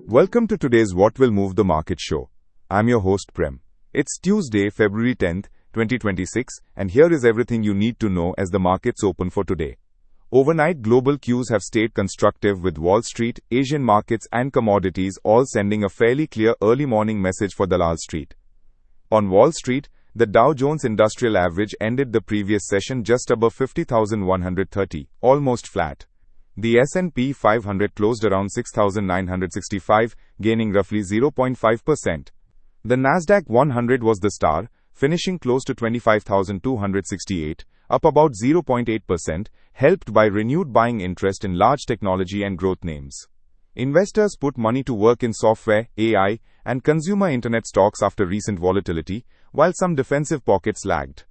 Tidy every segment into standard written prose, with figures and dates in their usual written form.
Welcome to today's What Will Move the Market show. I'm your host Prem. It's Tuesday, February 10th, 2026, and here is everything you need to know as the markets open for today. Overnight, global cues have stayed constructive with Wall Street, Asian markets and commodities all sending a fairly clear early morning message for Dalal Street. On Wall Street, the Dow Jones Industrial Average ended the previous session just above 50,130, almost flat. The S&P 500 closed around 6,965, gaining roughly 0.5%. The Nasdaq 100 was the star, finishing close to 25,268, up about 0.8%, helped by renewed buying interest in large technology and growth names. Investors put money to work in software, AI, and consumer internet stocks after recent volatility, while some defensive pockets lagged.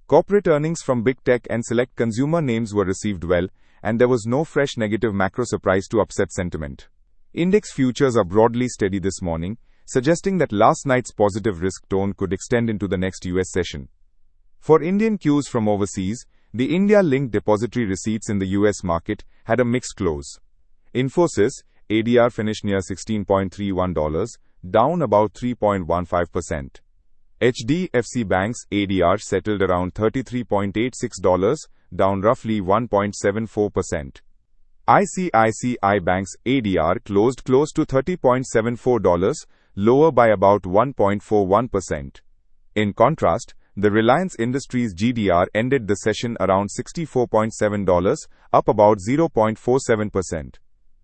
Corporate earnings from big tech and select consumer names were received well, and there was no fresh negative macro surprise to upset sentiment. Index futures are broadly steady this morning, suggesting that last night's positive risk tone could extend into the next US session. For Indian cues from overseas, the India-linked depository receipts in the US market had a mixed close. Infosys ADR finished near $16.31, down about 3.15%. HDFC Bank's ADR settled around $33.86, down roughly 1.74%. ICICI Bank's ADR closed close to $30.74, lower by about 1.41%. In contrast, the Reliance Industries GDR ended the session around $64.7, up about 0.47%.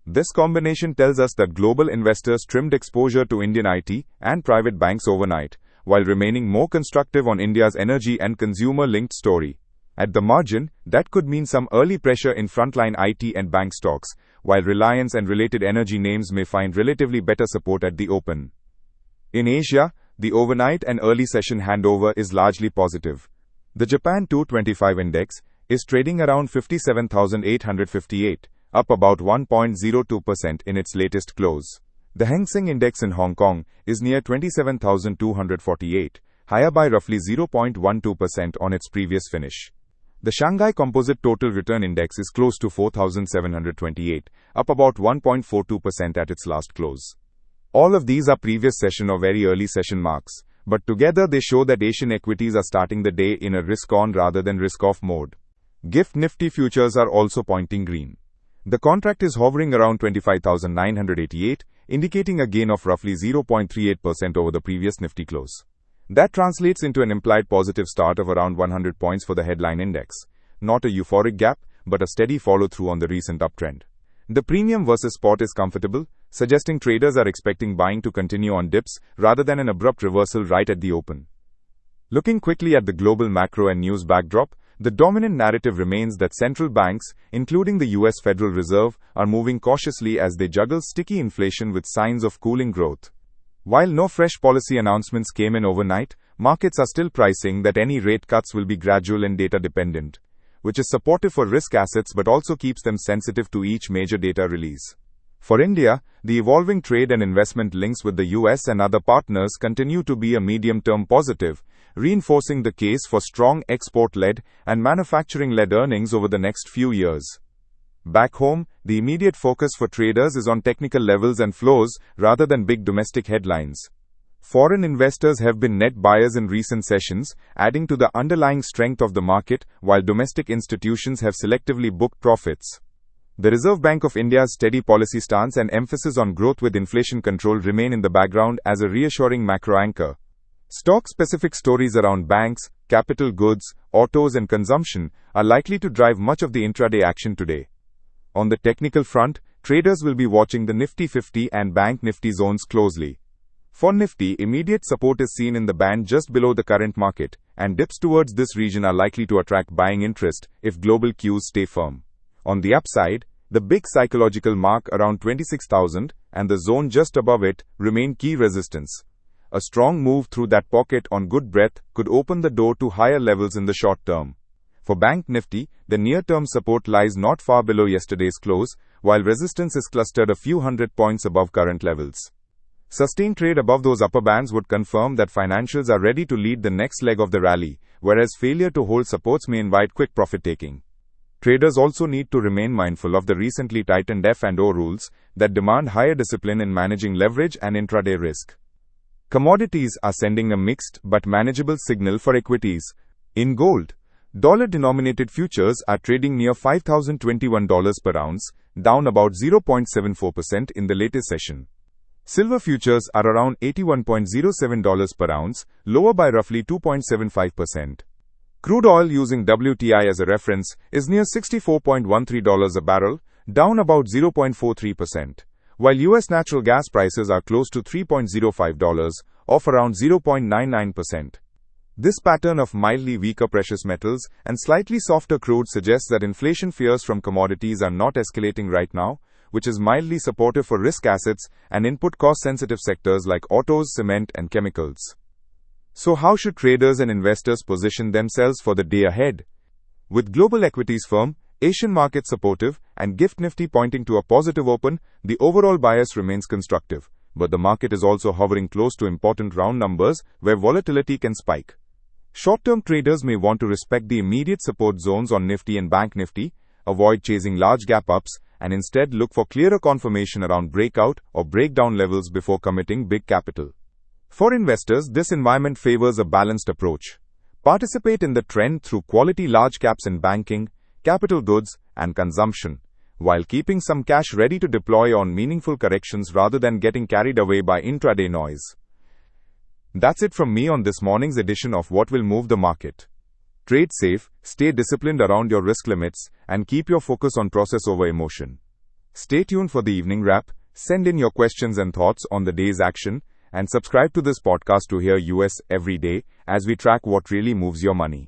This combination tells us that global investors trimmed exposure to Indian IT and private banks overnight, while remaining more constructive on India's energy and consumer-linked story. At the margin, that could mean some early pressure in frontline IT and bank stocks, while Reliance and related energy names may find relatively better support at the open. In Asia, the overnight and early session handover is largely positive. The Japan 225 index is trading around 57,858, up about 1.02% in its latest close. The Hang Seng Index in Hong Kong is near 27,248, higher by roughly 0.12% on its previous finish. The Shanghai Composite Total Return Index is close to 4,728, up about 1.42% at its last close. All of these are previous session or very early session marks, but together they show that Asian equities are starting the day in a risk-on rather than risk-off mode. GIFT Nifty futures are also pointing green. The contract is hovering around 25,988, indicating a gain of roughly 0.38% over the previous Nifty close. That translates into an implied positive start of around 100 points for the headline index. Not a euphoric gap, but a steady follow-through on the recent uptrend. The premium versus spot is comfortable, suggesting traders are expecting buying to continue on dips rather than an abrupt reversal right at the open. Looking quickly at the global macro and news backdrop, the dominant narrative remains that central banks, including the US Federal Reserve, are moving cautiously as they juggle sticky inflation with signs of cooling growth. While no fresh policy announcements came in overnight, markets are still pricing that any rate cuts will be gradual and data dependent, which is supportive for risk assets but also keeps them sensitive to each major data release. For India, the evolving trade and investment links with the US and other partners continue to be a medium-term positive, reinforcing the case for strong export-led and manufacturing-led earnings over the next few years. Back home, the immediate focus for traders is on technical levels and flows rather than big domestic headlines. Foreign investors have been net buyers in recent sessions, adding to the underlying strength of the market, while domestic institutions have selectively booked profits. The Reserve Bank of India's steady policy stance and emphasis on growth with inflation control remain in the background as a reassuring macro anchor. Stock-specific stories around banks, capital goods, autos and consumption are likely to drive much of the intraday action today. On the technical front, traders will be watching the Nifty 50 and Bank Nifty zones closely. For Nifty, immediate support is seen in the band just below the current market, and dips towards this region are likely to attract buying interest if global cues stay firm. On the upside, the big psychological mark around 26,000 and the zone just above it remain key resistance. A strong move through that pocket on good breadth could open the door to higher levels in the short term. For Bank Nifty, the near-term support lies not far below yesterday's close, while resistance is clustered a few hundred points above current levels. Sustained trade above those upper bands would confirm that financials are ready to lead the next leg of the rally, whereas failure to hold supports may invite quick profit-taking. Traders also need to remain mindful of the recently tightened F&O rules that demand higher discipline in managing leverage and intraday risk. Commodities are sending a mixed but manageable signal for equities. In gold, dollar-denominated futures are trading near $5,021 per ounce, down about 0.74% in the latest session. Silver futures are around $81.07 per ounce, lower by roughly 2.75%. Crude oil, using WTI as a reference, is near $64.13 a barrel, down about 0.43%, while U.S. natural gas prices are close to $3.05, off around 0.99%. This pattern of mildly weaker precious metals and slightly softer crude suggests that inflation fears from commodities are not escalating right now, which is mildly supportive for risk assets and input cost-sensitive sectors like autos, cement, and chemicals. So how should traders and investors position themselves for the day ahead? With global equities firm, Asian markets supportive, and Gift Nifty pointing to a positive open, the overall bias remains constructive. But the market is also hovering close to important round numbers where volatility can spike. Short-term traders may want to respect the immediate support zones on Nifty and Bank Nifty, avoid chasing large gap ups, and instead look for clearer confirmation around breakout or breakdown levels before committing big capital. For investors, this environment favors a balanced approach. Participate in the trend through quality large caps in banking, capital goods, and consumption, while keeping some cash ready to deploy on meaningful corrections rather than getting carried away by intraday noise. That's it from me on this morning's edition of What Will Move the Market. Trade safe, stay disciplined around your risk limits, and keep your focus on process over emotion. Stay tuned for the evening wrap, send in your questions and thoughts on the day's action, and subscribe to this podcast to hear US every day as we track what really moves your money.